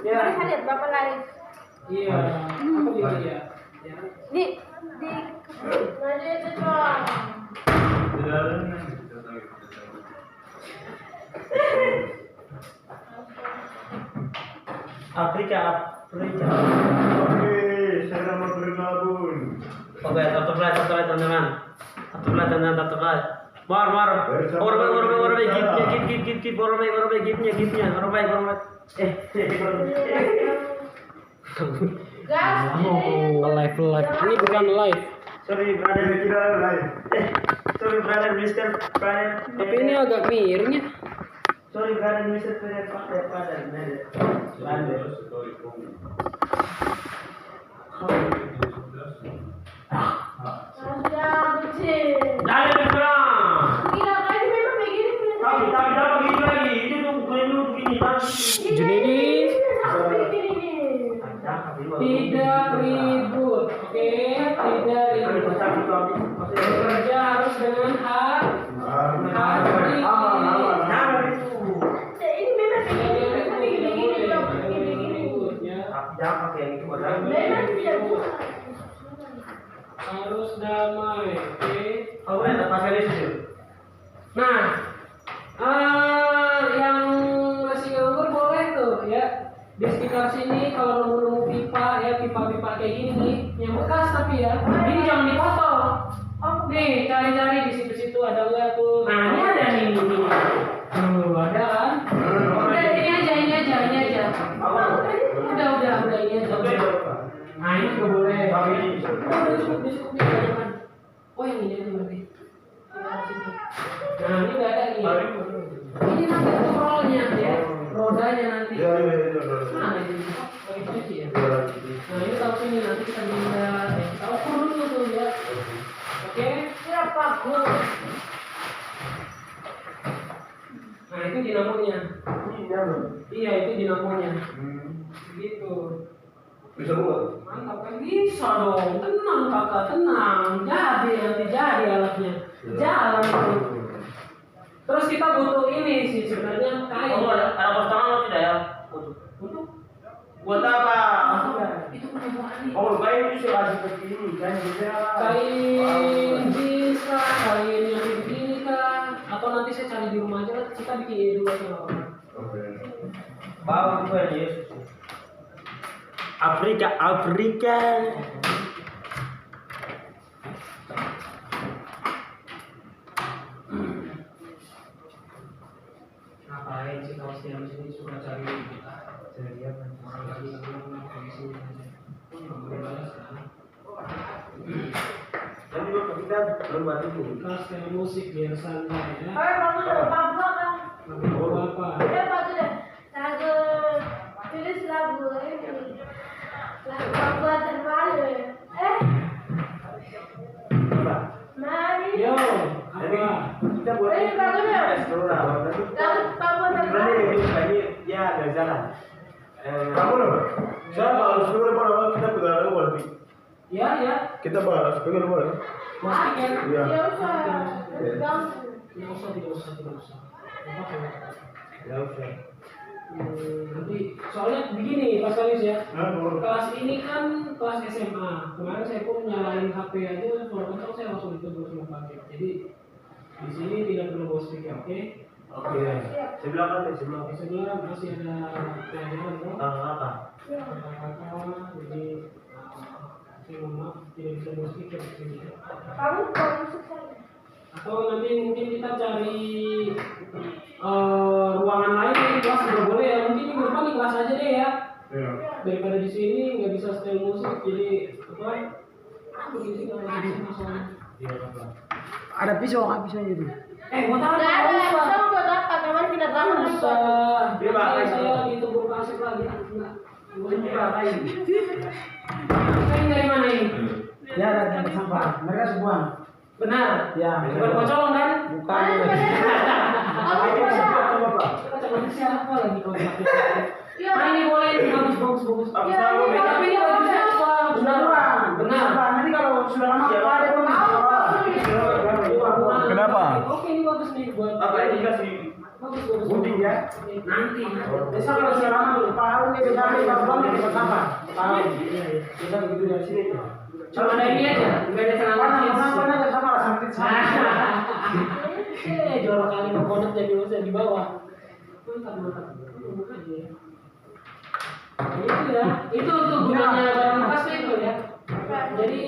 Ya. Mari lihat Bapak live. Iya. Apa dia ya? Di nanti itu doang. Afrika. Oke, saya mau bergabung. Oke, satu flight teman-teman. Satu flight teman-teman, satu flight. Mar. Orang gipnya. Gas. Live. Ini bukan live. Sorry brother, Mr. Brother. Tapi ini agak miring ya. Sorry brother, Mr. Brother. Sudah kecil. Jangan berang. Gila tadi memang begini. Tapi begitu lagi. Itu tuh begini. Junidi Sampai begini. tidak ribut, oke? Tidak ribut. Bekerja harus dengan hak. Ini memang begini. Jangan pakai yang itu Memang tidak buat. Harus damai, oke? Oh, ada pasal itu. Nah, yang masih nganggur boleh tuh ya. Di sekitar sini kalau nemu pipa ya, pipa kayak gini nih, yang bekas tapi ya, ini jangan dipotong. Oh, nih cari-cari di situ-situ ada nggak tuh? Nah ini ada nih. Tuh ada kan? Udah ini aja. Udah ini aja. Nah ini juga boleh. Udah cukup jangan. Oh yang ini aja berarti. Nah ini nggak ada nih. Ini nanti rollnya ya, rodanya nanti. Ya. Nah ini bagi kunci ya. Nah ini tahu sini nanti kita pindah. Kita ukur dulu tuh ya. Oke. Berapa gol? Nah itu dinamonya. Iya itu dinamonya. Gitu. Bisa buat? Mantap kan bisa dong. Tenang kakak, tenang. Nanti jadi alatnya. Jalan tuh. Terus kita butuh ini sih sebenarnya kain. Ada potongan atau tidak ya? Untuk Buat apa? itu punya Bu Ani. Oh, kain itu sudah seperti ini kan bisa. Kain jeans kah, kain yang begini kah, atau nanti saya cari di rumah aja, kita bikin dulu aja. Oke. Bawa itu ya Yesus. Afrika. Ngapain sih kalau setiap di sini suka cari dia kan lagi di sini aja. Nanti kita belum buat itu. Kita setel musik biar santai ya. Bagus Bapak kan. Apa? Udah bagus deh. Lagu tulis lagu ini. Lagu Bapak terbaru. Mari. Yo, apa? Kita buat Ini bagus ya. Lagu Lagu Bapak terbaru. ya ada jalan. Kamu loh. Saya harus dulu boleh kita pegang boleh. Ya. Kita bahas pegang boleh. Plastik ya? Iya. Ya usah. Tidak usah. Apa? Ya usah. Nanti soalnya begini Pak Kalis ya. Boleh. Kelas ini kan kelas SMA. Kemarin saya pun nyalain HP aja, suara kencang saya langsung ditegur sama pakai. Jadi di sini tidak perlu bawa speaker, oke? Oke. Sebelah mana? Sebelah. Di sebelah masih ada pelajaran tuh. Apa? Kata-kata, jadi saya mohon maaf tidak bisa bawa speaker di sini. Kamu bagus sekali. Atau nanti mungkin kita cari ruangan lain di kelas juga boleh ya. Mungkin minggu depan di kelas aja deh ya. Iya. Daripada di sini nggak bisa setel musik jadi apa? Begini nggak bisa masalah. Iya, apa? Ada pisau nggak pisaunya itu? Buat apa? Nggak ada. Kamu buat apa? Kemarin kita tahu. Usah. Dia pakai Saya ditegur kasih lagi. Enggak. Ini ngapain? Kain dari mana ini? Ya ada tempat sampah. Mereka semua. Benar. Ya. Bukan pocolong kan? Bukan. Kita coba siapa lagi kalau pakai. Iya. Nah ini boleh ini bagus. Apa Iya, sama iya. Tapi ini bagus siapa? Benar. Nanti kalau sudah lama Siapa? ada pun. Kenapa? Oke ini bagus nih buat. Apa ini kasih Bagus. Gunting ya? Nanti. Bisa kalau sudah lama tahu dia bisa. Tahu. Iya, iya. Kita begitu dari sini. Cuma ada ini aja, nggak ada celana jeans. Mana sama lah sakit sama. Jorok kali mau kodok jadi usah di bawah. Mantap. Itu ya, itu untuk gunanya barang bekas itu ya. Jadi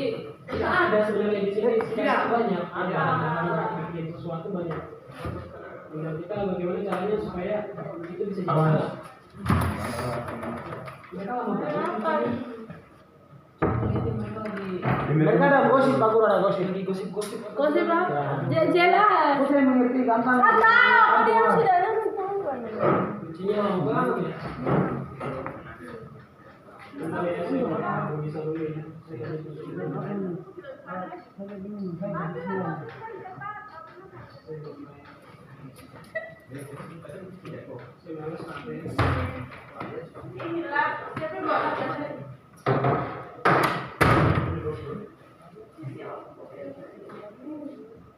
kita ada sebenarnya di sini sekitar banyak, ada bikin sesuatu banyak. Tinggal kita bagaimana caranya supaya itu bisa dijual. Mereka lama banget. Mereka ada gosip, bagus ada gosip. Gosip-gosip. Gosip apa? Jelas. Aku saya mengerti gampang. Tahu, dia sudah ada tahu kan. Kuncinya lama banget ya. Bisa dulu ya.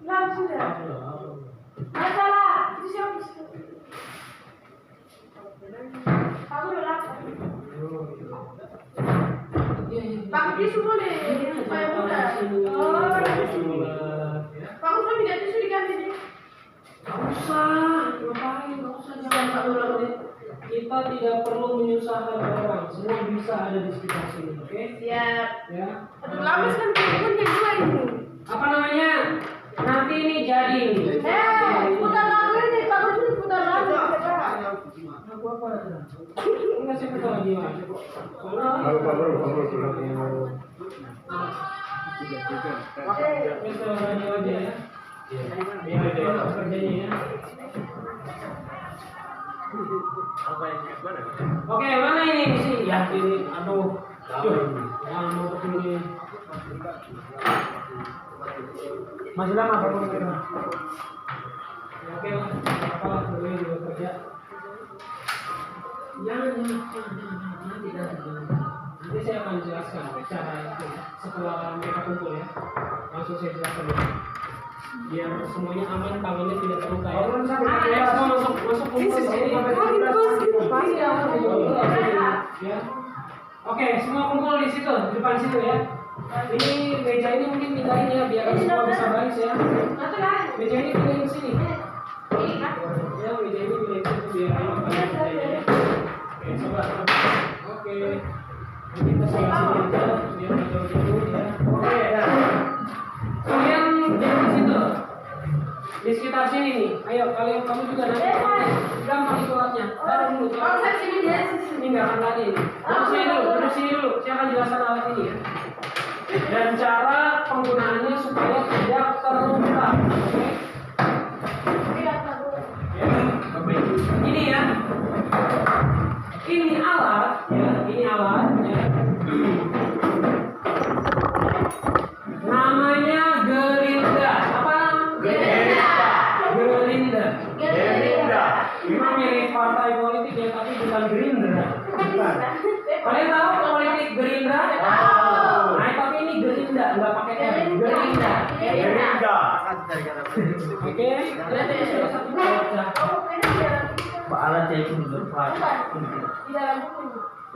Langsung ya. Masalah. Itu siapa? Aku udah lapar. Pakai tisu boleh supaya mudah. Oh, kamu kan tidak tisu diganti nih. Gak usah, ngapain? Gak usah jangan satu menit. Kita tidak perlu menyusahkan orang. Semua bisa ada di sekitar sini, oke? Siap. Ya. Aduh, lama kan pun yang dua ini. Apa namanya? Nanti ini jadi ini. Putar lagu ini, kamu itu putar lagu. Aku apa? Enggak sih putar lagi mas. Kalau baru Kita radio aja ya. Biar ada kerjanya ya. Oke, mana ini sih? Ya ini, aduh, yang mau kesini. Masih lama baru Oke lah, apa dulu juga kerja. Nanti saya akan jelaskan cara itu setelah mereka kumpul ya. Langsung saya jelaskan ya. Biar semuanya aman, tangannya tidak terluka ya. Semua masuk kumpul sini. Ya. Oke, semua kumpul di situ, di depan situ ya. Ini meja ini mungkin pindahin ya, biar semua bisa baris ya. Meja ini pindahin ke sini. Ya, meja ini pindahin ke situ biar enak banget mejanya ya. Oke, coba. Oke. Nanti kita sebelah sini aja, biar nggak jauh jauh ya. Oke, ya. Kalian jangan di situ. Di sekitar sini nih. Ayo, kamu juga nanti gampang itulatnya. Taruh dulu. Ini nggak akan lari ini. Duduk sini dulu. Saya akan jelaskan alat ini ya. Dan cara penggunaannya supaya tidak terluka. Oke? Ini ya. Ini alat ya. Ini alat ya. Namanya gerinda. Apa? Gerinda. Memang mirip partai politik ya, tapi bukan Gerindra. Kalian tahu politik Gerindra? Nah, tapi ini Gerinda, nggak pakai R. Gerinda. Oke. Pak alatnya itu bermanfaat.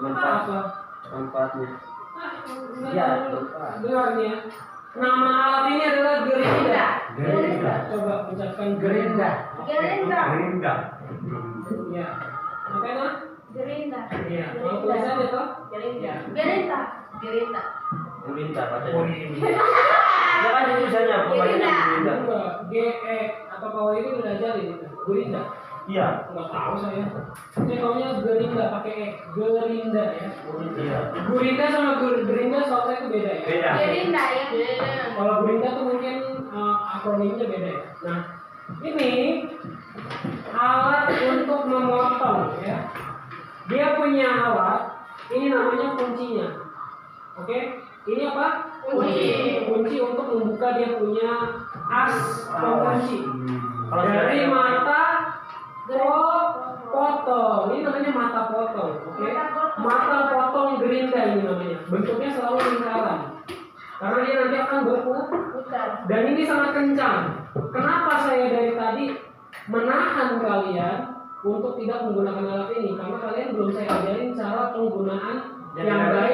Apa? Manfaatnya. Ya, dengar nih ya. Nama alat ini adalah Gerinda. Coba ucapkan Gerinda. Ya. Oke nah? Gerinda. Iya. Kalau tulisannya toh? Gerinda. Gerinda padahal. Ya kan tulisannya pokoknya Gerinda. Enggak. G-E atau bawah ini udah ajarin gitu. Gerinda. Iya. Enggak tahu saya. Saya taunya Gerinda pakai E. Gerinda ya. Iya. Gerinda sama Gerinda soalnya itu beda ya. Beda. Gerinda ya. Kalau Gerinda tuh mungkin akronimnya beda ya. Nah, ini alat untuk memotong ya. Dia punya alat, ini namanya kuncinya. Oke? Ini apa? Kunci untuk membuka dia punya as pengunci. Dari mata potong. Ini namanya mata potong, oke? Mata potong Gerinda ini namanya. Bentuknya selalu lingkaran. Karena dia nanti akan berputar. Dan ini sangat kencang. Kenapa saya dari tadi menahan kalian untuk tidak menggunakan alat ini? Karena kalian belum saya ajarin cara penggunaan yang baik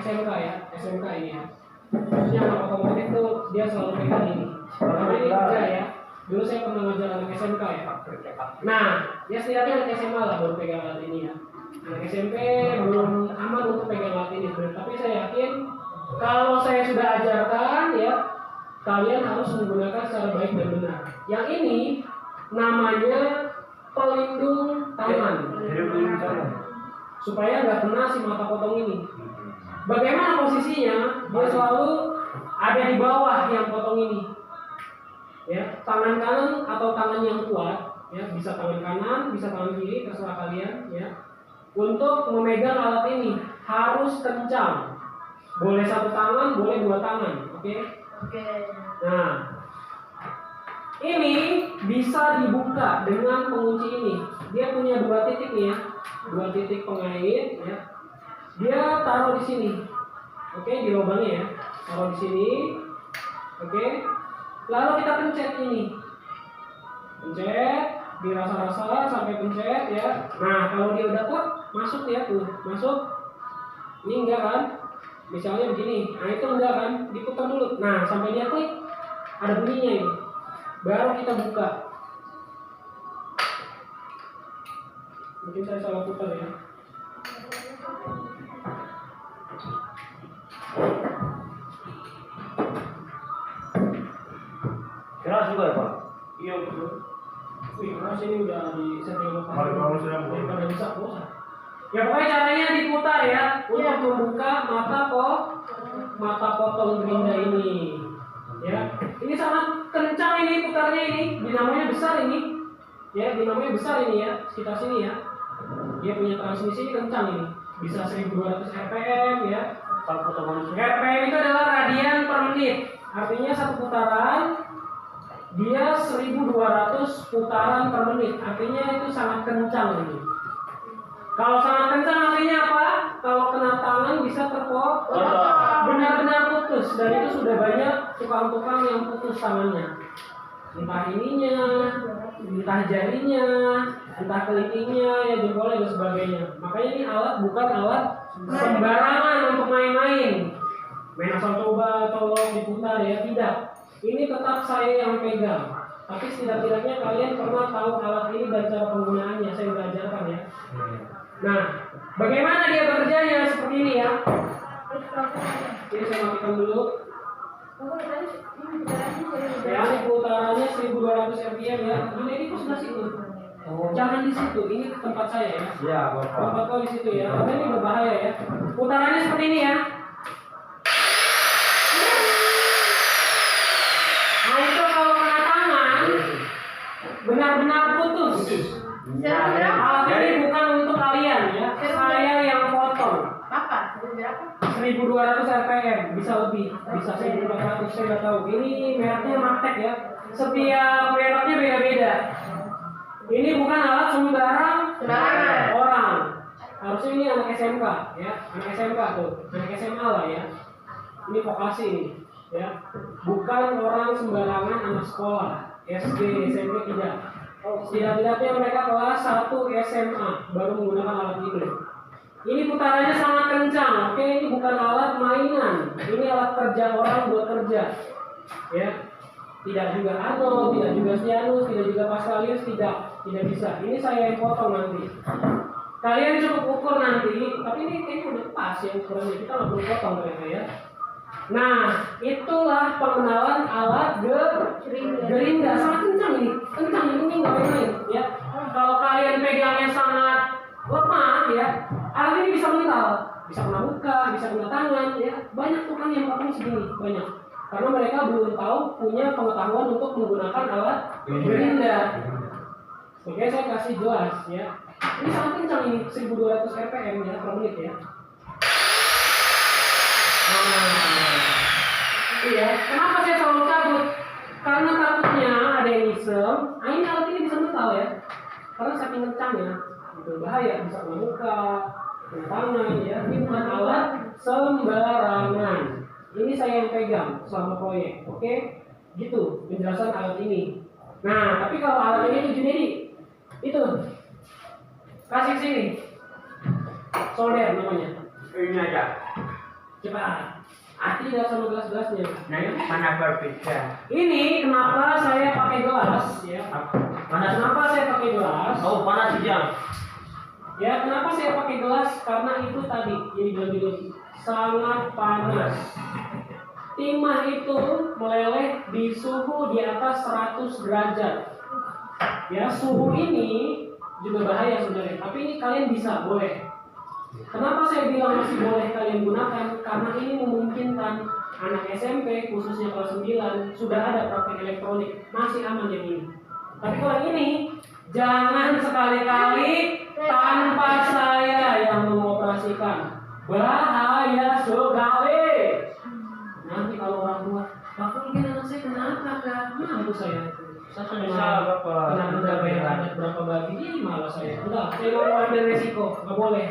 SMK ya, SMK ini ya. Khususnya anak otomotif tuh dia selalu pegang ini. Karena ini kerja ya. Dulu saya pernah ngajar anak SMK ya. Nah, ya setidaknya anak SMA lah baru pegang alat ini ya. Anak SMP belum aman untuk pegang alat ini sebenarnya. Tapi saya yakin kalau saya sudah ajarkan ya, kalian harus menggunakan secara baik dan benar. Yang ini namanya pelindung tangan. Supaya nggak kena si mata potong ini. Bagaimana posisinya? Dia selalu ada di bawah yang potong ini. Ya, tangan kanan atau tangan yang kuat, ya bisa tangan kanan, bisa tangan kiri, terserah kalian, ya. Untuk memegang alat ini harus kencang. Boleh satu tangan, boleh dua tangan, oke? Oke. Nah, ini bisa dibuka dengan pengunci ini. Dia punya dua titik nih ya, dua titik pengait, ya. Dia taruh di sini, oke, di lubangnya ya, taruh di sini, oke. Lalu kita pencet ini, pencet, dirasa-rasa sampai pencet ya. Nah, kalau dia udah kuat, masuk ya tuh, masuk. Ini enggak kan? Misalnya begini, nah itu enggak kan? Diputar dulu. Nah, sampai dia klik, ada bunyinya ini. Baru kita buka. Mungkin saya salah putar ya. Keras juga ya Pak? Iya betul. Wih, keras ini udah di setting Kalau sudah daripada bisa bosan. Ya pokoknya caranya diputar ya untuk membuka mata potong gerinda ini. Ya, ini sangat kencang ini putarnya ini, dinamanya besar ini. Ya, dinamanya besar ini ya, sekitar sini ya. Dia punya transmisi kencang ini, bisa 1200 rpm ya. Kalau foto manusia. RPM itu adalah radian per menit. Artinya satu putaran dia 1200 putaran per menit. Artinya itu sangat kencang ini. Kalau sangat kencang artinya apa? Kalau kena tangan bisa terpotong, benar-benar putus. Dan itu sudah banyak tukang-tukang yang putus tangannya. Entah ininya, entah jarinya, entah kelingkingnya, ya jempolnya dan sebagainya. Makanya ini alat bukan alat sembarangan untuk main-main. Main asal coba, colok, diputar ya, tidak. Ini tetap saya yang pegang. Tapi setidak-tidaknya kalian pernah tahu alat ini dan cara penggunaannya. Saya sudah ajarkan ya. Nah, bagaimana dia bekerjanya seperti ini ya? Ini saya matikan dulu. Ya, ini putarannya 1200 rpm ya. Ini kok sebelah situ. Jangan di situ. Ini tempat saya ya. Iya, Bapak. Tempat kau di situ ya. Karena ini berbahaya ya. Putarannya seperti ini ya. Nah itu kalau kena tangan benar-benar putus. Alat ini bukan untuk kalian ya. Saya yang potong. Apa? Berapa? 1200 rpm, bisa lebih, bisa 1400, saya nggak tahu. Ini mereknya Magtek ya. Setiap mereknya beda-beda. Ini bukan alat sembarangan orang. Harusnya ini anak SMK ya, anak SMK tuh, anak SMA lah ya. Ini vokasi ini ya. Bukan orang sembarangan anak sekolah, SD, SMP tidak. Setidak-tidaknya mereka kelas 1 SMA baru menggunakan alat ini. Ini putarannya sangat kencang, oke? Ini bukan alat mainan, ini alat kerja orang buat kerja, ya. Tidak juga Arnold, tidak juga Stianus, tidak juga Pascalius, tidak bisa. Ini saya yang potong nanti. Kalian cukup ukur nanti, tapi ini kayaknya udah pas ya ukurannya, kita nggak perlu potong ternyata ya. Nah, itulah pengenalan alat gerinda. Sangat kencang ini nggak main, ya. Kalau kalian pegangnya sangat lemah, ya, alat ini bisa mental, bisa kena muka, bisa kena tangan, ya. Banyak tukang yang potong segini, banyak. Karena mereka belum tahu punya pengetahuan untuk menggunakan alat gerinda. Oke, saya kasih jelas, ya. Ini sangat kencang ini, 1200 rpm ya per menit ya. Iya, kenapa saya selalu cabut? Karena takutnya ada yang iseng. Nah ini alat ini bisa mental ya. Karena saking kencangnya, itu bahaya, bisa kena muka, kena tangan ya. Ini bukan alat sembarangan. Ini saya yang pegang selama proyek, oke? Gitu penjelasan alat ini. Nah, tapi kalau alat ini Junedi, itu kasih sini, solder namanya. Ini aja. Cepat. Tidak sama gelas-gelasnya. Nah, mana berbeda? Ini kenapa saya pakai gelas ya? Panas. Kenapa saya pakai gelas? Oh, panas hijau. Ya, kenapa saya pakai gelas? Karena itu tadi yang dibilang sangat panas. Timah itu meleleh di suhu di atas 100 derajat. Ya, suhu ini juga bahaya sebenarnya. Tapi ini kalian bisa, boleh. Kenapa saya bilang masih boleh kalian gunakan? Karena ini memungkinkan anak SMP, khususnya kelas 9, sudah ada praktek elektronik, masih aman yang ini. Tapi kalau ini, jangan sekali-kali tanpa saya yang mengoperasikan. Bahaya sekali. Nanti kalau orang tua, Bapak mungkin anak saya kenapa kak? Mampu saya. Saya Bisa, Bapak. Kenapa udah bayar adat berapa bagi? Ini malah saya. Enggak, saya mau ambil resiko, nggak boleh.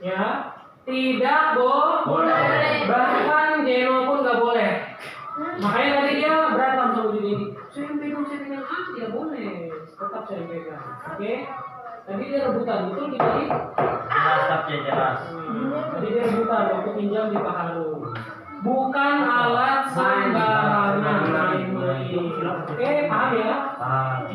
Ya, tidak boleh. Bahkan Jeno pun nggak boleh. Makanya tadi dia berantem sama Juni. Saya pegang, tidak boleh. Tetap saya pegang. Oke? Tadi dia rebutan, betul di balik? Jelas, tapi jelas. Tadi dia rebutan waktu pinjam di Pak Haru. Bukan alat sembarangan main-main. Oke, paham ya?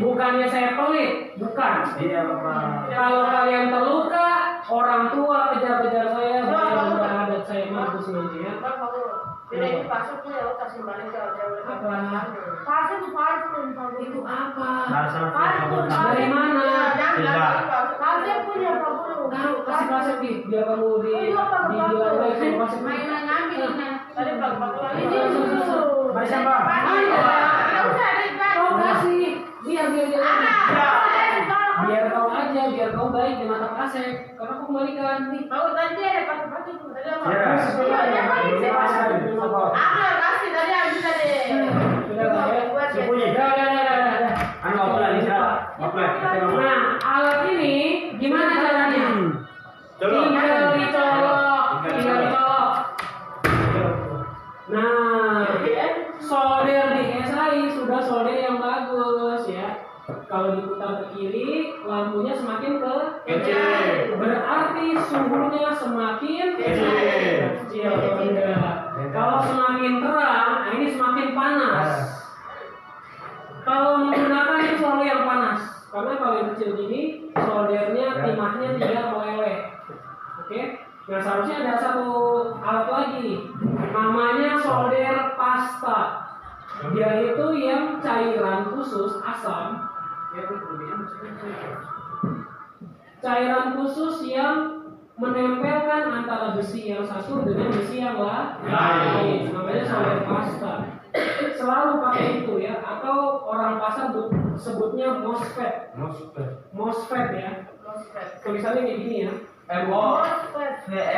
Bukannya saya pelit, bukan. Iya, Bapak. Kalau kalian terluka, orang tua kejar-kejar saya, udah adat saya mampus nanti ya. Ini pasuknya ya, kasih balik ke Apa? pasuk itu apa? Dari mana? Pasuk punya apa dulu? Kasih pasir di, biar kamu di jual baik sama pasir. Mainan ngambil tadi bang Ini dulu. Mari sampah. Kau kasih, biar biar kau aja, biar kau baik di mata Pasek. Karena aku kembalikan nih. Tahu tadi ada pasuk itu tadi apa? Iya. Ada kasih tadi habis tadi. Sudah lah ya. Sembunyi. Dah. Anu apa lagi salah? Apa? Nah, alat ini gimana caranya? Tinggal dicolok. Nah, solder di SI sudah solder yang bagus ya. Kalau diputar ke kiri, lampunya semakin ke kecil. Berarti suhunya semakin kecil atau rendah. Kalau semakin terang, nah ini semakin panas. Kalau menggunakan ini selalu yang panas, karena kalau yang kecil gini, soldernya timahnya tidak meleleh. Oke? Nah seharusnya ada satu alat lagi, namanya solder pasta. Dia itu yang cairan khusus asam. Cairan khusus yang menempelkan antara besi yang satu dengan besi yang lain. Namanya solder pasta. Selalu pakai itu ya, atau orang pasar sebutnya MOSFET. MOSFET ya. Tulisannya kayak gini ya. MOSFET lagi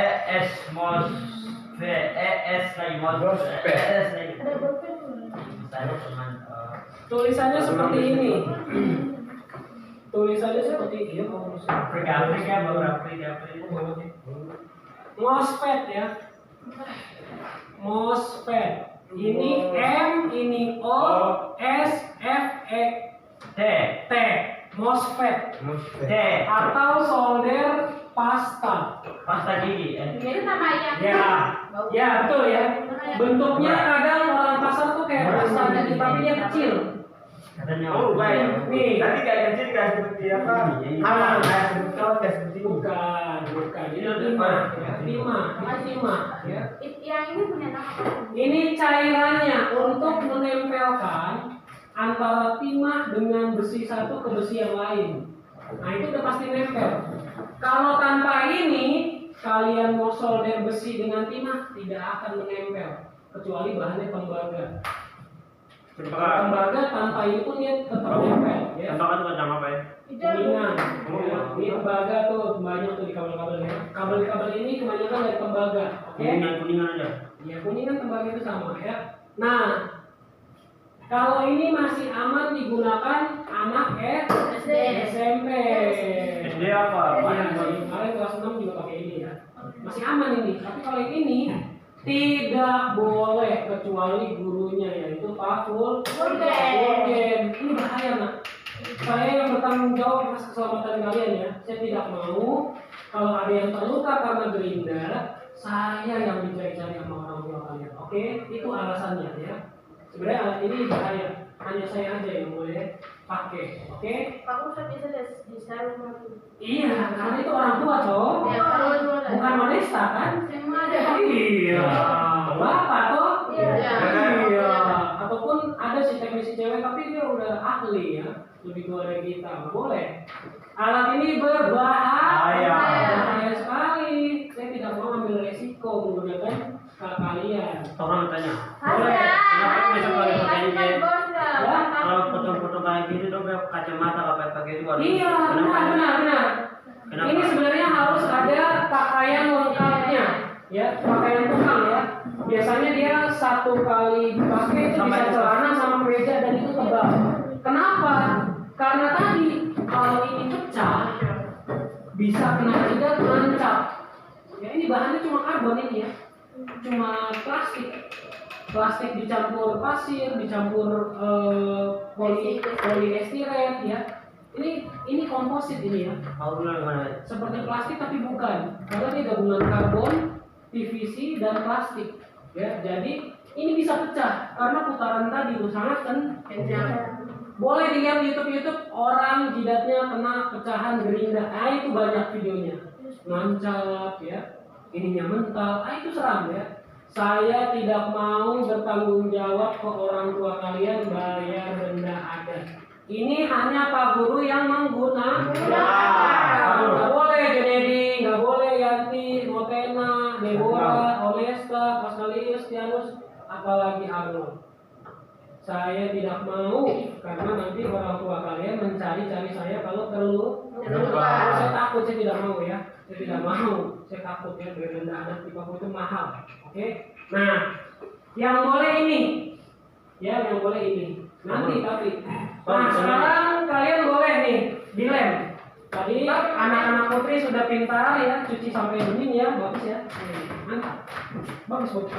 MOSFET lagi. Tulisannya seperti ini. Tulisannya seperti ini. Afrika baru Afrika. MOSFET ya. MOSFET. Ini M, ini O, S, F, E, T. MOSFET. T. Atau solder pasta. Pasta gigi. Jadi namanya. Ya betul ya. Bentuknya kadang orang pasar tuh kayak pasta gitu, tapi dia kecil. Katanya. Oh, baik. Nih. Tadi kayak kecil kayak seperti apa? Halal kayak seperti kalau kayak seperti itu. Bukan. Ini timah ya. Yang ini punya nama apa? Ini cairannya untuk menempelkan antara timah dengan besi satu ke besi yang lain. Nah itu udah pasti nempel. Kalau tanpa ini kalian mau solder besi dengan timah tidak akan menempel kecuali bahannya tembaga. Tembaga tanpa ini pun dia tetap nempel. Ya. Tembaga itu macam apa ya? Kuningan. Ya. Ini tembaga tuh banyak tuh di kabel-kabel ya. Kabel-kabel ini kebanyakan dari tembaga. Oke? Kuningan aja. Ya kuningan tembaga itu sama ya. Nah, kalau ini masih aman digunakan anak SMP. SD apa? Kalian kelas 6 juga pakai ini ya. Masih aman ini. Tapi kalau yang ini tidak boleh kecuali gurunya yaitu Pak Fulgen. Ini bahaya nak. Saya yang bertanggung jawab atas keselamatan kalian ya. Saya tidak mau kalau ada yang terluka karena gerinda, saya yang dicari-cari sama orang tua kalian. Oke, itu alasannya ya. Sebenarnya alat ini bahaya, hanya saya aja yang boleh pakai. Oke? Pak Guru saya bisa di share rumah dulu. Iya, karena itu orang tua, Cok. Ya, kalau jual Bukan wanita kan? semua ada. Iya. Bapak toh? Iya. Iya. Ataupun ada si teknisi cewek tapi dia udah ahli ya, lebih tua dari kita. Nggak boleh. Alat ini berbahaya. Bahaya sekali. Saya tidak mau ambil resiko menggunakan kalian. Orang tanya, Boleh. kenapa bisa pakai ini? Bos dah. Ya? Kalau foto-foto kayak gini dong kacamata pakai itu buat. Iya, benar. Kenapa? Ini sebenarnya harus ada pakaian lengkapnya, ya, pakaian tukang ya. Biasanya dia satu kali dipakai itu bisa celana sama kemeja dan itu tebal. Kenapa? Karena tadi kalau ini pecah bisa kena jidat nancap. Ya ini bahannya cuma karbon ini ya, cuma plastik dicampur pasir, dicampur poliestiren ya. Ini komposit ini ya. Kau bilang gimana? Seperti plastik tapi bukan, karena dia gabungan karbon, PVC dan plastik. Ya, jadi ini bisa pecah karena putaran tadi itu sangat kencang. Boleh dilihat di YouTube orang jidatnya kena pecahan gerinda. Itu banyak videonya. Nancap ya, ininya mental. Itu seram ya. Saya tidak mau bertanggung jawab ke orang tua kalian bayar denda ada. Ini hanya Pak Guru yang menggunakan. Nggak boleh Junedi, nggak boleh Yanti, Motena, Deborah, Onesta, Pascalius, Tianus, apalagi Arnold. Saya tidak mau karena nanti orang tua kalian mencari-cari saya kalau perlu. Saya takut, saya tidak mau ya. Saya tidak mau, saya takut ya denda adat di Papua itu mahal. Oke? Nah, yang boleh ini, ya yang boleh ini. Nanti tapi. Nah sekarang kalian boleh nih dilem. Tadi anak-anak putri sudah pintar ya, cuci sampai bening ya, bagus ya. Mantap, bagus.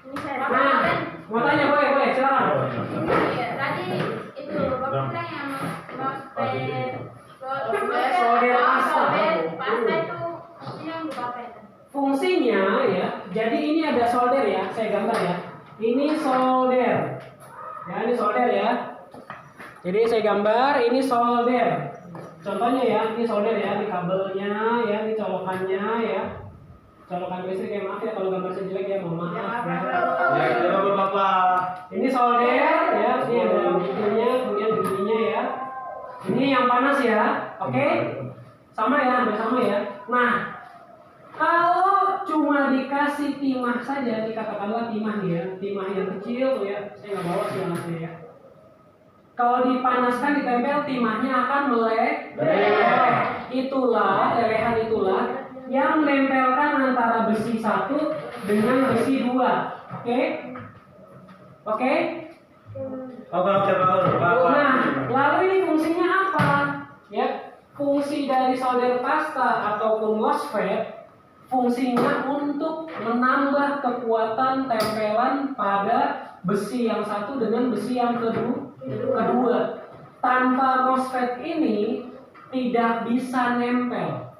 Ini saya. Nah, mau tanya boleh silakan. Iya, tadi itu Bapak bilang yang Solder pasta. Pasta itu yang dipakai. Fungsinya ya, jadi ini ada solder ya, saya gambar ya. Ini solder. Ya, ini solder ya. Jadi saya gambar ini solder. Contohnya ya, ini solder ya, ini kabelnya ya, ini colokannya ya. Colokan listrik ya, maaf ya kalau gambar saya jelek ya, mohon maaf ya. Ya, Bapak. Ini solder ya, ini ada begininya, kemudian begininya ya. Ini yang panas ya, oke? Sama ya, hampir sama ya. Nah, kalau cuma dikasih timah saja, dikatakanlah timah dia, timah yang kecil tuh ya, saya nggak bawa sih alatnya ya. Kalau dipanaskan ditempel timahnya akan meleleh. Itulah lelehan itulah yang menempelkan antara besi satu dengan besi dua. Oke? Oke? Nah, lalu ini fungsinya apa? Ya, fungsi dari solder pasta ataupun MOSFET fungsinya untuk menambah kekuatan tempelan pada besi yang satu dengan besi yang kedua. Tanpa MOSFET ini tidak bisa nempel.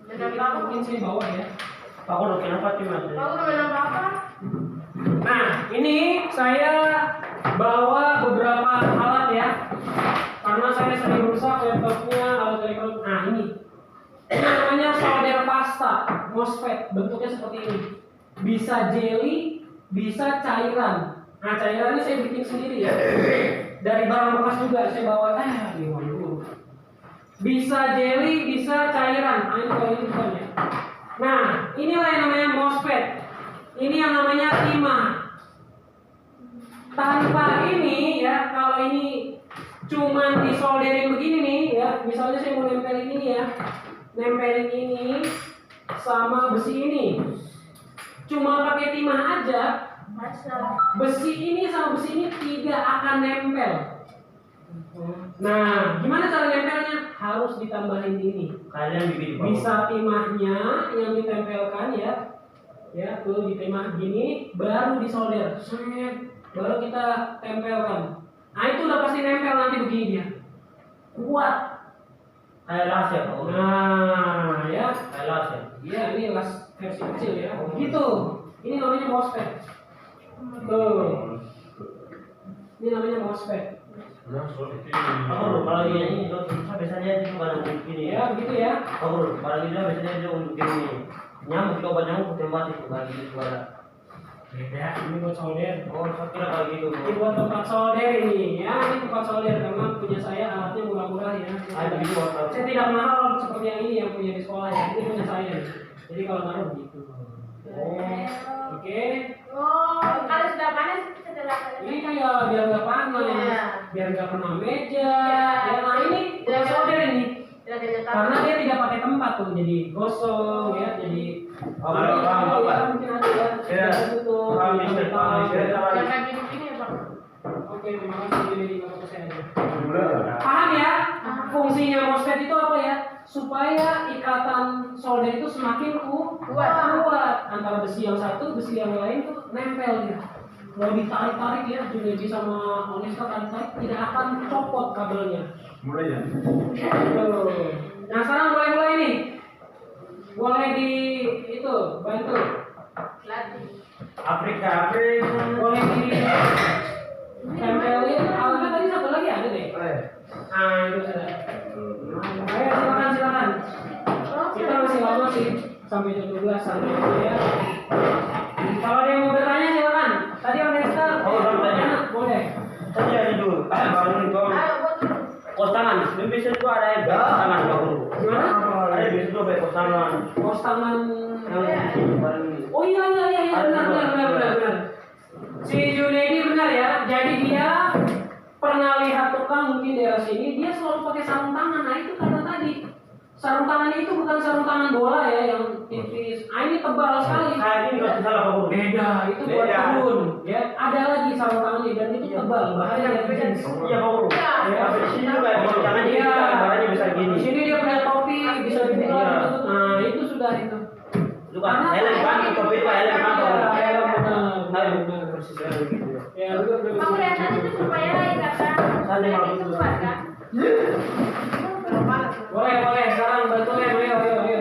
Jadi mungkin saya bawa ya. Aku udah kenapa sih mas? Bapak udah bilang apa? Nah, ini saya bawa beberapa alat ya. Karena saya sering rusak laptopnya, alat elektronik. Nah, ini namanya solder pasta, MOSFET. Bentuknya seperti ini. Bisa jelly, bisa cairan. Nah, cairan ini saya bikin sendiri ya. Dari barang bekas juga saya bawa. Bisa jelly, bisa cairan. Nah, ini kalau ini bukan ya. Nah, inilah yang namanya MOSFET. Ini yang namanya timah. Tanpa ini ya, kalau ini cuma disolderin begini nih ya. Misalnya saya mau nempelin ini ya. Nempelin ini sama besi ini. Cuma pakai timah aja. Besi ini sama besi ini tidak akan nempel. Nah, gimana cara nempelnya? Harus ditambahin ini. Kalian bikin Bisa timahnya yang ditempelkan ya. Ya, tuh ditimah gini, baru disolder. Baru kita tempelkan. Nah, itu udah pasti nempel nanti begini dia. Kuat. Kayak las ya kau. Nah, ya. Kayak las ya. Iya, ini las versi kecil ya. Gitu. Ini namanya MOSFET. Tuh. Ini namanya MOSFET. Aku kalau ini itu biasanya itu bukan untuk ini Ya, begitu ya. Aku kalau ini biasanya itu untuk ini nyamuk coba nyamuk tembak itu kalau gitu suara. Beda. Ini buat solder. Oh, saya kira kalau gitu. Ini buat tempat solder ini. Ya, ini tempat solder karena punya saya alatnya murah-murah ya. Ada gitu waktu. Saya tidak mahal seperti yang ini yang punya di sekolah ya. Ini punya saya. Jadi kalau naruh begitu. Oke. Oh, kalau sudah panas setelah Ini kayak biar nggak panas, Iya. biar nggak kena meja. Ya, nah ini udah solder ini. tidak ada Karena dia tidak pakai tempat tuh, jadi gosong ya, jadi mungkin ada ya. Iya. Tutup. Paham, Mister. Paham, Mister. yang kayak gini ya Pak. Oke, terima kasih jadi bapak saya aja. Paham ya? Fungsinya MOSFET itu apa ya? Supaya ikatan solder itu semakin kuat antara besi yang satu, besi yang lain tuh nempel dia. Kalau ditarik-tarik ya, juga bisa sama Onesta tarik-tarik tidak akan copot kabelnya. Mulai ya. Tuh. Nah sekarang mulai nih, boleh di itu bantu, Latih. Afrika. boleh di tempelin. Alatnya tadi satu lagi ada deh. Nah itu sudah. Ayo silakan. Kita masih lama sih sampai jam 12 sampai ya. Kalau ada yang mau bertanya silakan. Tadi Onesta. Oh, mau bertanya. Boleh. Saja itu. Baru itu. Ayo buat dulu. Pos tangan. Di bisa itu ada yang pos tangan baru. Gimana? Ada yang bisa itu pos tangan. Pos tangan. Yang paling Oh iya benar. Si Junedi benar ya. Jadi dia pernah lihat tukang mungkin daerah sini, dia selalu pakai sarung tangan. Nah itu karena tadi sarung tangannya itu bukan sarung tangan bola ya yang tipis. Ah ini tebal sekali. kayak ini nggak salah Pak Guru. Beda, itu buat Beda. kebun. Ya ada lagi sarung tangannya dan itu tebal. Bahaya yang jeans. Iya Pak Guru. Tapi di sini juga pos tangan jadi Iya. gambarnya bisa Di gini. sini dia punya topi, bisa dibuka, Iya. ditutup. Nah itu sudah itu. Itu kan helm kan, topi itu helm kan. Iya, Ayo, benar. persis begitu. Ya, betul. Pak kelihatan itu supaya ikatan Santai, Pak. itu kuat kan? Kalau panas. Boleh, sekarang bantuin, ayo.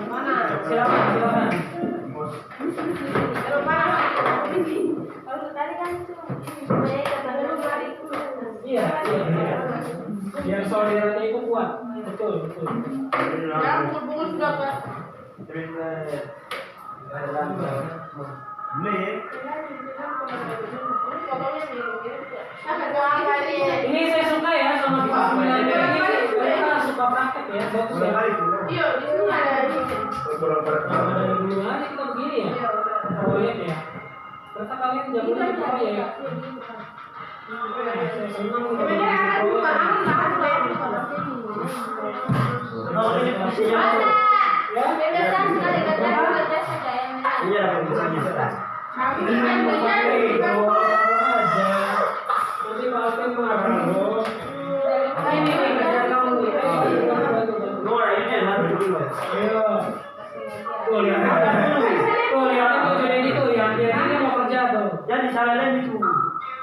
Mana? Silakan. Kalau panas. Kalau tadi kan itu supaya ikatan itu Iya. Biar soldernya itu kuat. Betul. Ya, bungkus sudah Pak. Ini saya suka ya sama Pak Sembilan ini. Mereka suka praktek ya, bagus ya. Iya, di sini ada ini. Nah, dari dulu aja kita begini ya. Proyek ya. Ternyata kalian jagonya di proyek ya. Saya senang udah Sebenarnya bikin akan bukan proyek. akan bahas banyak bukan. Kalau ini fungsinya apa? Ya. Bebesan sekali kerja saja yang menarik. Iya, fungsinya. Kami Ini kan mau punya pakai juga. aja. Nanti Pak Alvin marah bos. Ini kerja kamu nih. Bantu. Luar ini harus dulu. Ayo. Tuh lihat tuh jadi itu yang dia mau kerja tuh. Jadi salah lem itu.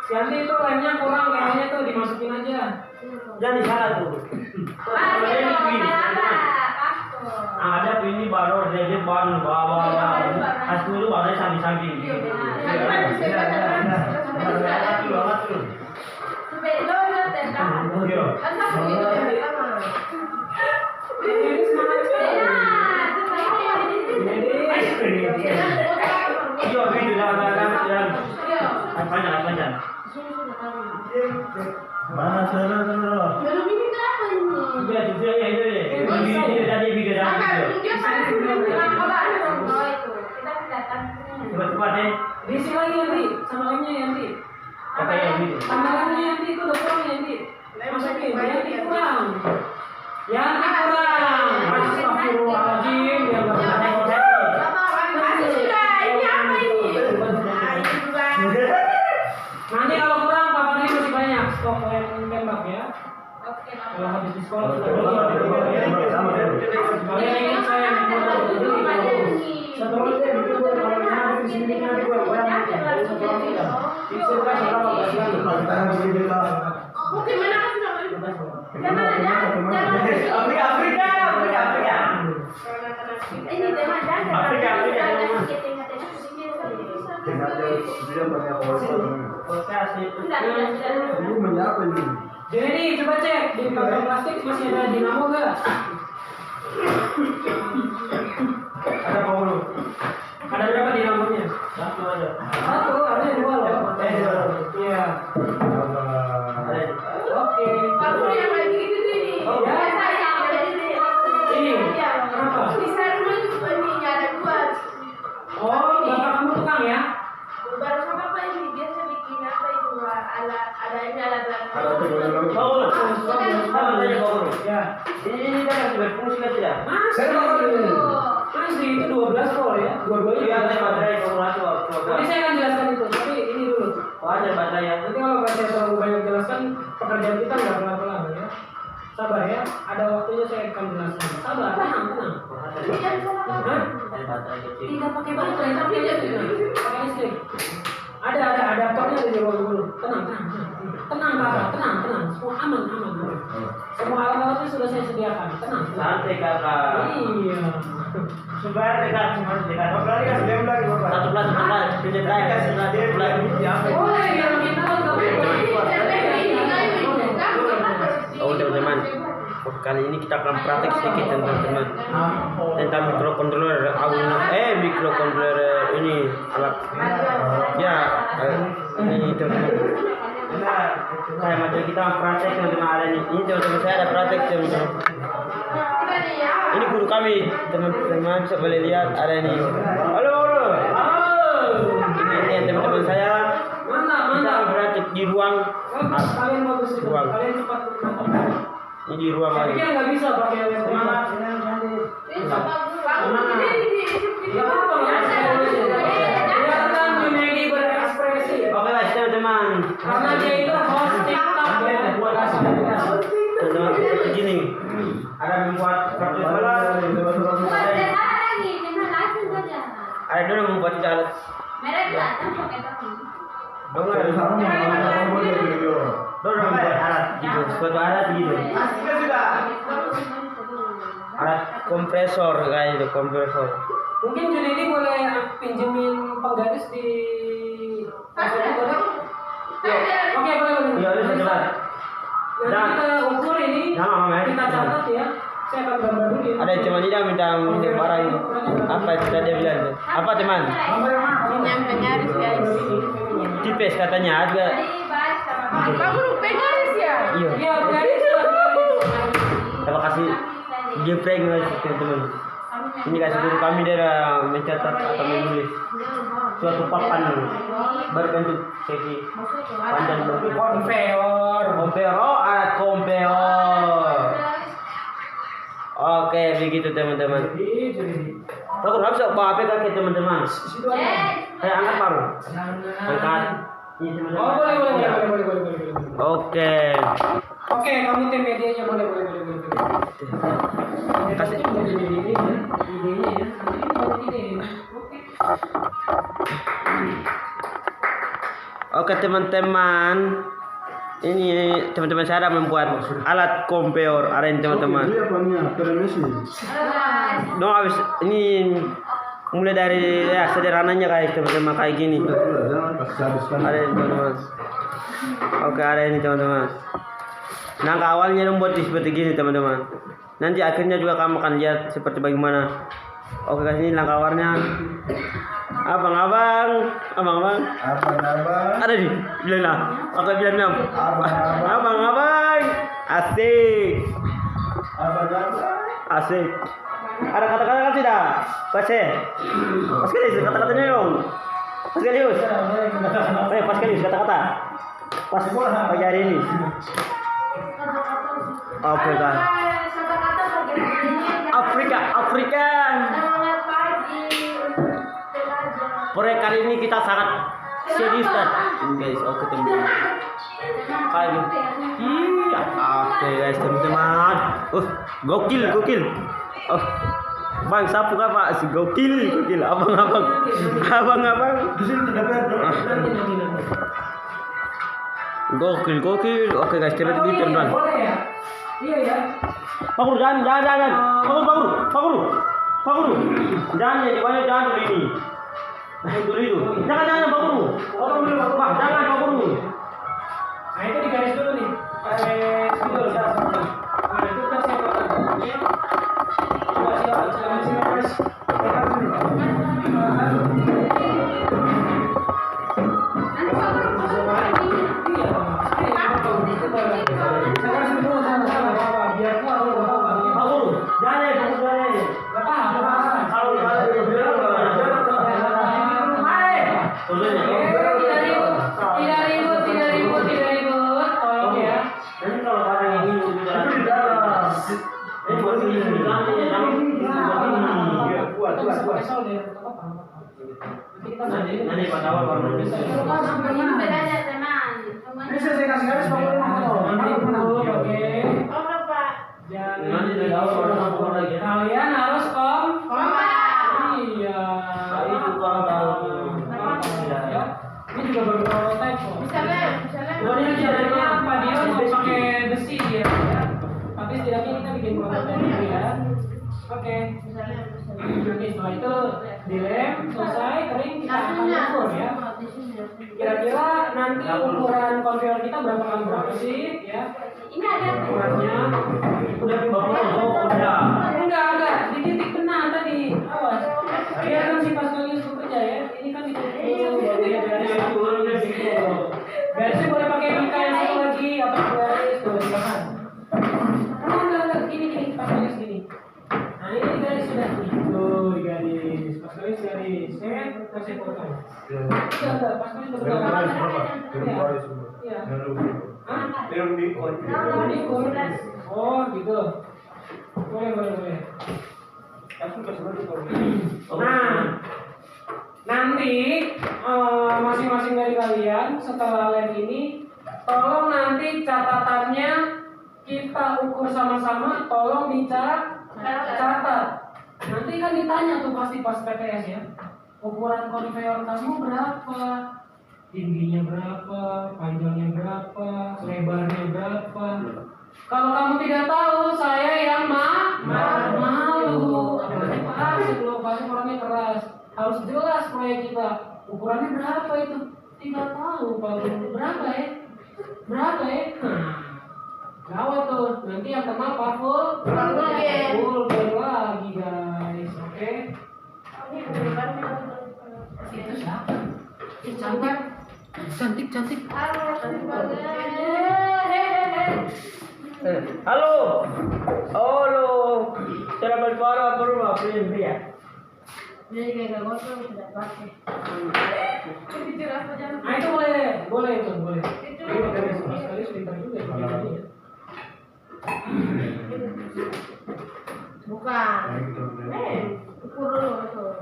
Yanti itu remnya kurang kayaknya tuh dimasukin aja. Jadi salah tuh. Ah, Kalau itu lem itu ini. apa? Pastor. Ada ini baru jadi baru bawa. As dulu baru samping-samping. Iya, benar. Supaya lo lihat tentang. Kan satu itu yang pertama. Jadi semangat sekali. Ya, itu Jadi Iya, gitu dah. Iya. Panjang. Mana sana. Belum ini kenapa ini? Iya, ini tadi video dah. Kakak, dulu dia panas belum bilang kalau ada orang tua itu. Kita kelihatan. Cepat deh. diisi lagi Yanti, sama lemnya Yanti. Apa yang gitu? Sama lemnya Yanti itu udah kurang Yanti. Masukin, Yanti kurang. Yanti kurang. Astagfirullahaladzim, dia nggak Ada ada. yang jadi. Masih sudah. Ini apa ini? Nah, ini juga. Nanti kalau kurang, Papa ini masih banyak stok yang tembak ya. Oke, Kalau habis di sekolah sudah Sama. Kalian ingat saya yang satu lagi yang itu gue kalau nyampe di sini nanti gue bayar satu lagi ya. Itu kan berapa belas lagi? Mungkin mana kan sudah balik. Jangan aja. Jangan. Afrika. Kalau Ini teman jangan. Afrika, Afrika, teman. Dia pakai apa? Oke, asik. Ini menyapa ini? Jadi coba cek di kantong plastik masih ada dinamo nggak? Ada apa dulu? Ada berapa dinamonya? Satu aja. Satu, harusnya dua loh. Iya. Oke. Aku yang kayak gitu ini. Oh, ya. Saya ini. Ini. Kenapa? Di saya rumah juga ini ada dua. Oh, bapak kamu tukang ya? Baru sama apa ini biasa bikin apa itu ada ini alat Bagus. Sama saja bagus. Ya. Ini kan masih berfungsi kan tidak? Masih itu 12 volt ya. Dua-duanya. Iya, ada baterai akumulator. Nanti saya akan jelaskan itu. Tapi ini dulu. Oh, ada baterai ya. Nanti kalau saya terlalu banyak jelaskan, pekerjaan kita nggak pelan-pelan ya. Sabar ya. Ada waktunya saya akan jelaskan. Sabar, tenang. Hah? Ada baterai kecil. tidak pakai Pakai baterai tapi dia pakai listrik. Ada adaptornya di bawah dulu. Tenang. Tenang kakak, tenang. Semua aman. Semua alat-alatnya sudah saya sediakan. Tenang. Santai kakak. Iya. Sebentar dekat, cuma dekat. Berarti kasih dia lagi bapak. Satu bulan. Pinjam saya kasih satu bulan. Boleh biar kita Oh teman-teman, kali ini kita akan praktek sedikit teman-teman tentang microcontroller microcontroller ini alat ya ini teman-teman. Saya macam kita praktek teman-teman ada ini teman-teman saya ada praktek teman-teman. Ini guru kami teman-teman bisa boleh lihat ada ini. Halo. Ini teman-teman saya. Kita praktek di ruang. Kalian bagus itu. Ruang. Kalian cepat. Ini di ruang Saya lagi. pikir nggak bisa pakai laptop. Biarkan Junedi berekspresi. Oke guys teman-teman. Karena dia itu host TikTok ya. Teman-teman begini. Ada membuat kartu solar. Ada dulu membuat alat. Dong ada membuat alat gitu. Suatu alat gitu. Alat kompresor kayak itu kompresor. Mungkin Junedi boleh pinjemin penggaris di. Boleh? Oke, boleh. Iya itu jelas. Nanti kita ukur ini. Jangan, Mama. Kita catat ya. Saya akan gambar dulu ya. Ada cuma dia minta barang apa itu tadi dia bilang tuh. Apa teman? yang pengaris guys. Tipes katanya ada. Kamu pengaris ya? Iya. Iya, penggaris. Terima kasih geprek guys teman-teman. Ini kasih guru kami dia mencatat atau menulis suatu papan berbentuk segi panjang berbentuk kompeor alat kompeor. Oke begitu teman-teman. Aku habis bawa HP kaki teman-teman. Saya angkat baru. Angkat. Ini teman-teman. Oh, boleh. Oke. Oke, kamu tim medianya boleh. Kasih. Idenya ya. Oke teman-teman. Ini teman-teman saya ada membuat alat kompeor aren teman-teman. Ini apanya? Telemesi. Dong habis ini mulai dari ya sederhananya kayak teman-teman kayak gini. Jangan kasih habiskan. Ada ini teman-teman. Oke ada ini teman-teman. Langkah awalnya membuat seperti gini teman-teman. Nanti akhirnya juga kamu akan lihat seperti bagaimana. Oke guys ini langkah awalnya. Abang-abang. Ada di bilang lah. Oke bilang abang-abang. Asik. Asik. Ada kata-kata tidak? Baca. Paskalius kata-katanya dong. Paskalius. Paskalius kata-kata. Pas pagi hari ini. Oke kan. Afrika. Proyek kali ini kita sangat serius kan, guys. Oke teman-teman. Kayak iya. Oke guys teman-teman. Gokil. Bang sapu kah Pak? Si gokil. Abang-abang. Di sini terdapat. Gokil. Oke guys, coba gitu teman-teman. Boleh ya? Iya ya. Bangun, jangan. Bangun. Pak Guru, jangan ya, dibanyak jangan dulu ini. Nah itu. Jangan Pak Guru. Potong dulu Pak. Pak, jangan Pak Guru. Nah itu digaris dulu nih. Garis dulu ya. Nah itu udah saya potong. Oke. Coba silakan Mas. Nanti Pak Tawar baru bisa. Bisa saya kasih garis Pak Guru. Oke. Kalian harus iya. Itu kalau tahu. Ya. Ini juga baru prototype kok. Misalnya. Pokoknya caranya apa dia harus pakai besi dia. Tapi setidaknya kita bikin prototype dulu ya. Oke. Oke, setelah itu dilem, selesai, kering, kita akan ukur ya. Kira-kira nanti ukuran konveyor kita berapa sih ya? Ini ada Ukurannya Udah udah. enggak di titik benar tadi. Awas. Dia kan si Pascalius bekerja ya. Ini kan itu. Garisnya boleh pakai bingkai yang satu lagi atau garis tuh silakan. Enggak gini Pascalius gini. Nah ini garis sudah tuh garis. Pascalius garis. Set kasih potong. Enggak Pascalius betul. Iya. Oh gitu. Boleh. Nah, nanti masing-masing dari kalian setelah lem ini, tolong nanti catatannya kita ukur sama-sama, tolong dicatat. Nanti kan ditanya tuh pasti pas PTS ya, ukuran konveyor kamu berapa? Tingginya berapa, panjangnya berapa, lebarnya berapa. Kalau kamu tidak tahu, saya yang malu. Apalagi Pak sebelum Pak orangnya keras. Harus jelas proyek kita. Ukurannya berapa itu? Tidak tahu Pak berapa ya? Gawat tuh. Nanti yang kena Pak Full lagi guys. Oke? Itu siapa? Cantik. Halo. Selamat pagi Pak Rumah Pria. Jadi kayak gosong tidak pakai. Nah itu boleh. Ini garis sekali pintar juga ya. Bukan. Ukur dulu tuh.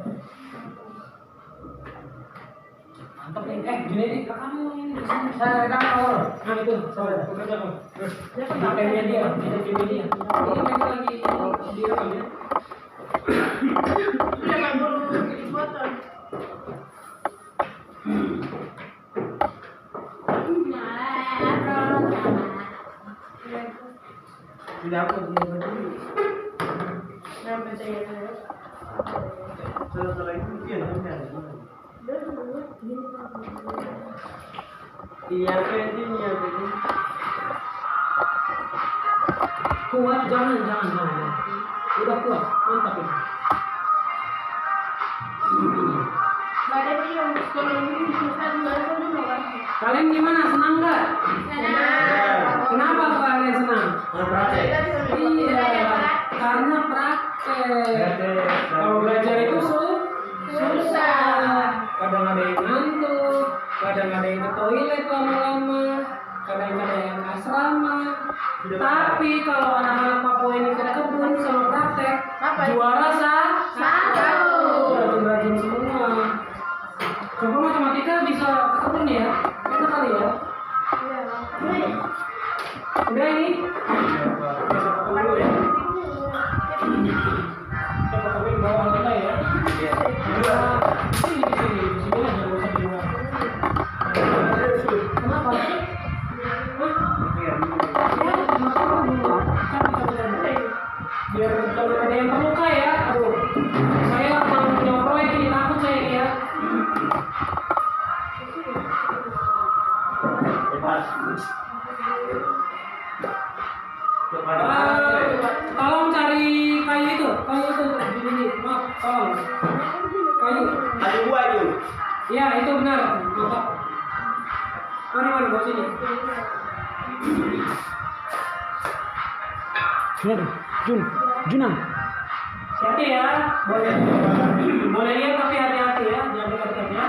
Mantap nih. Gini kamu ini di sini. Saya rekam. Nah itu, saya bekerja kok. Pakai media. Ini mereka lagi direkam ya. Sudah kan baru dipotong. Tidak aku Setelah itu dia namanya. Iya, pentingnya begini. Kuat, jangan. Udah kuat, mantap ini. Kalian gimana? Senang nggak? Kenapa kalian senang? Iya, karena praktek. Kalau belajar itu susah. Kadang ada yang ngantuk, kadang ada yang ke toilet lama-lama, kadang ada yang asrama. Tapi kalau anak-anak Papua ini ke kebun sama praktek, juara satu. Rajin-rajin semua. Coba matematika bisa ke kebun ya? Enak kali ya? Udah ini? Bisa ke kebun dulu ya? Kita ke kebun bawah kita ya? Sini aja, gak usah di luar. Kenapa? Biar kalau ada yang terluka ya, aduh. Sudah tuh. Junang. Hati ya, boleh lihat tapi hati-hati ya, jangan dekat-dekat ya.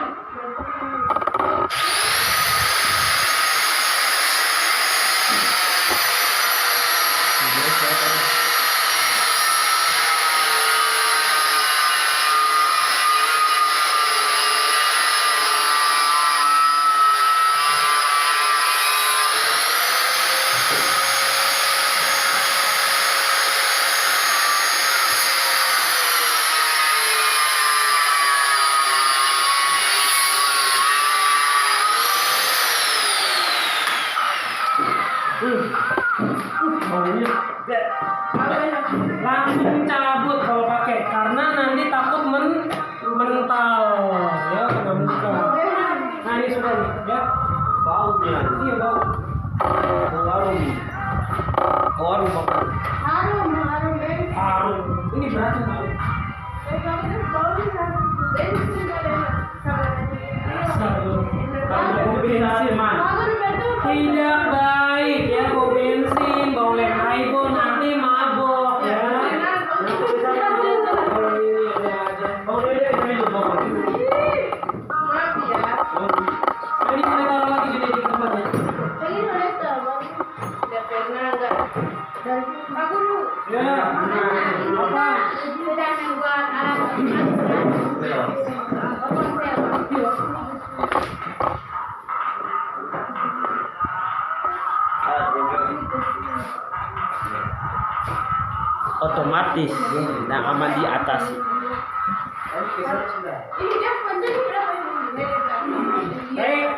Langsung cabut kalau pakai karena nanti takut mental ya, kena muka. Nah ini sudah nih ya. Baunya. Iya bau. Warung. Warung makan. Harum deh. Harum. Ini berarti bau. Tidak baik ya, bau bensin, bau lem iPhone nanti mabok ya. Ini kita taruh lagi jadi di tempatnya. Ya, apa? Otomatis yang aman di atas. Baik,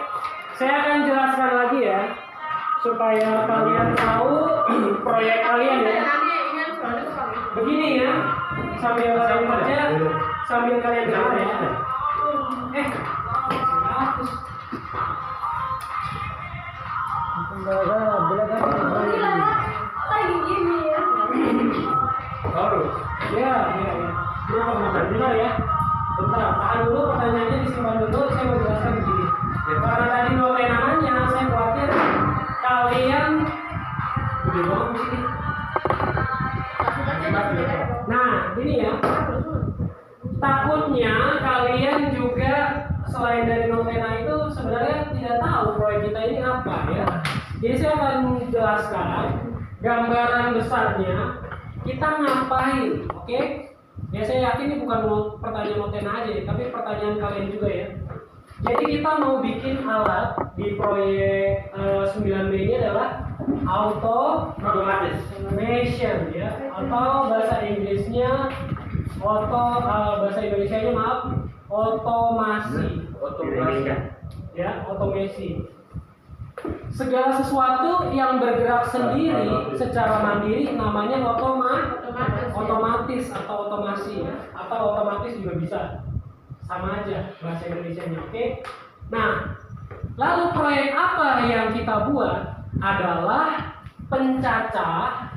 saya akan jelaskan lagi ya supaya kalian tahu proyek kalian ya. Begini ya, sambil kalian kerja, sambil kalian dengar ya. Hapus. Ya. Bentar ya. Bentar, tahan dulu pertanyaannya, disimpan dulu. Saya mau jelaskan begini. Karena tadi notenannya, saya khawatir kalian udah banget di sini. Nah, ini ya. Takutnya kalian juga selain dari notena itu sebenarnya tidak tahu proyek kita ini apa ya. Jadi saya akan jelaskan gambaran besarnya kita ngapain, oke? Ya saya yakin ini bukan pertanyaan notena aja, tapi pertanyaan kalian juga ya. Jadi kita mau bikin alat di proyek 9B ini adalah automation ya, atau bahasa Inggrisnya bahasa Indonesianya maaf, otomasi. Ya, otomasi. Segala sesuatu yang bergerak sendiri secara mandiri namanya otomatis atau otomasi ya. Atau otomatis juga bisa, sama aja bahasa Indonesianya, oke? Nah, lalu proyek apa yang kita buat adalah pencacah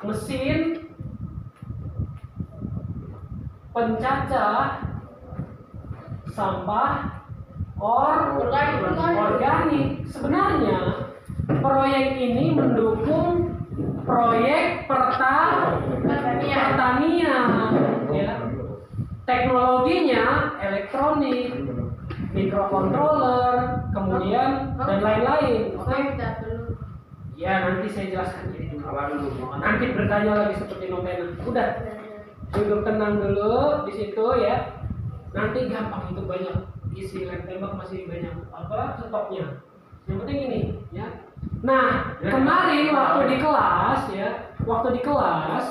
mesin pencacah sampah organik. Sebenarnya proyek ini mendukung proyek pertanian ya. Teknologinya elektronik, mikrokontroler, kemudian dan lain-lain. Oke? Ya nanti saya jelaskan ini dulu. Nanti bertanya lagi seperti notena. Udah, duduk tenang dulu di situ ya. Nanti gampang, itu banyak isi lem tembak, masih banyak stoknya. Yang penting ini ya. Nah, kemarin waktu di kelas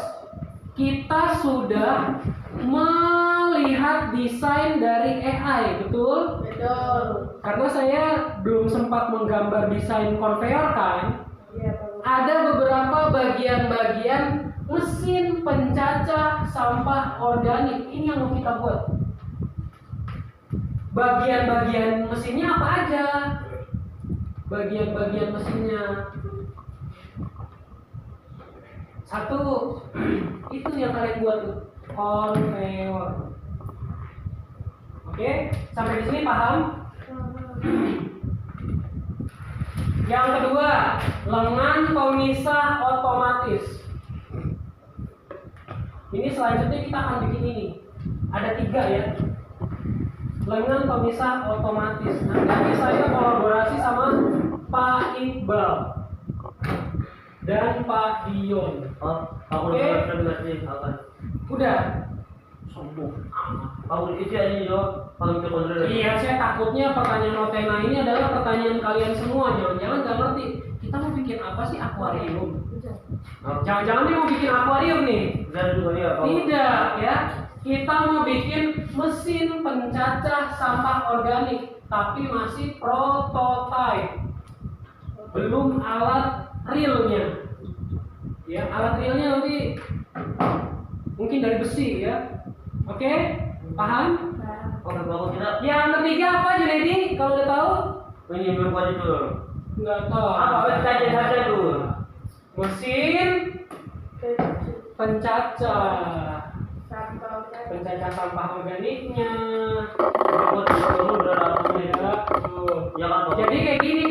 kita sudah melihat desain dari AI, betul? Betul. Karena saya belum sempat menggambar desain konveyor kan. Iya, Pak. Ada beberapa bagian-bagian mesin pencacah sampah organik. Ini yang mau kita buat. Bagian-bagian mesinnya apa aja? Bagian-bagian mesinnya. Satu, itu yang kalian buat tuh, konveyor. Oke, sampai di sini paham? Yang kedua, lengan pemisah otomatis. Ini selanjutnya kita akan bikin ini. Ada 3 ya. Lengan pemisah otomatis. Nanti saya kolaborasi sama Pak Iqbal dan Pak Dion. Oke. Udah. Sombong. Iya, saya takutnya pertanyaan Otena ini adalah pertanyaan kalian semua. Jangan-jangan nggak ngerti. Kita mau bikin apa sih akuarium? Jangan-jangan dia mau bikin akuarium nih? Tidak ya. Kita mau bikin mesin pencacah sampah organik, tapi masih prototype. Belum alat realnya. Ya, alat realnya nanti mungkin dari besi ya. Oke? Paham? Yang ketiga apa Junedi? Kalau udah tahu? Ini berapa itu? Nggak tahu. Apa saja itu? Mesin pencacah Sampah. sampah organiknya. Berapa itu? Ya, tuh. Jadi kayak gini